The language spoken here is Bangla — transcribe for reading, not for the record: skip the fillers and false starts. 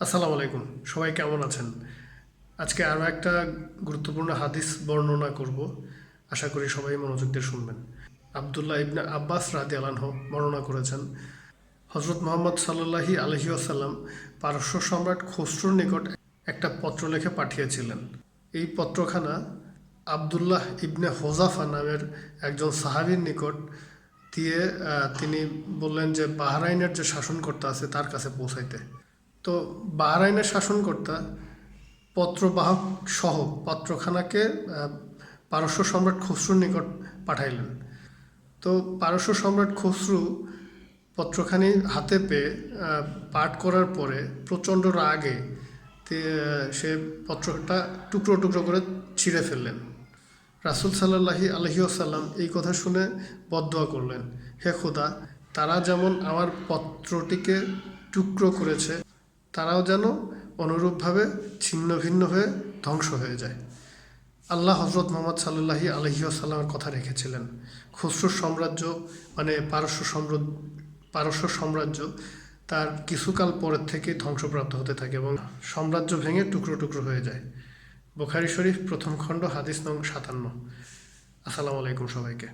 আসসালামু আলাইকুম। সবাই কেমন আছেন? আজকে আরও একটা গুরুত্বপূর্ণ হাদিস বর্ণনা করব। আশা করি সবাই মনোযোগ দিয়ে শুনবেন। আবদুল্লাহ ইবনে আব্বাস রাদিয়াল্লাহু আনহু বর্ণনা করেছেন, হজরত মুহাম্মদ সাল্লাল্লাহু আলাইহি ওয়াসাল্লাম পারস্য সম্রাট খসরুর নিকট একটা পত্র লিখে পাঠিয়েছিলেন। এই পত্রখানা আবদুল্লাহ ইবনে হোজাফা নামের একজন সাহাবীর নিকট দিয়ে তিনি বললেন যে বাহরাইনের যে শাসনকর্তা আছে তার কাছে পৌঁছাইতে। তো বাহরাইনের শাসনকর্তা পত্রবাহক সহ পত্রখানাকে পারস্য সম্রাট খসরুর নিকট পাঠাইলেন। তো পারস্য সম্রাট খসরু পত্রখানি হাতে পেয়ে পাঠ করার পরে প্রচণ্ড রাগে সে পত্রটা টুকরো টুকরো করে ছিঁড়ে ফেললেন। রাসূল সাল্লাল্লাহু আলাইহি ওয়াসাল্লাম এই কথা শুনে বদদোয়া করলেন, হে খোদা, তারা যেমন আমার পত্রটিকে টুকরো করেছে, তারাও যেন অনুরূপভাবে ছিন্ন ভিন্ন হয়ে ধ্বংস হয়ে যায়। আল্লাহ হজরত মোহাম্মদ সাল্লাল্লাহু আলাইহি ওয়াসাল্লামের কথা রেখেছিলেন। খসরুর সাম্রাজ্য মানে পারস্য সাম্রাজ্য তার কিছুকাল পরের থেকে ধ্বংসপ্রাপ্ত হতে থাকে এবং সাম্রাজ্য ভেঙে টুকরো টুকরো হয়ে যায়। বুখারী শরীফ প্রথম খণ্ড হাদিস নং 57। আসসালামু আলাইকুম সবাইকে।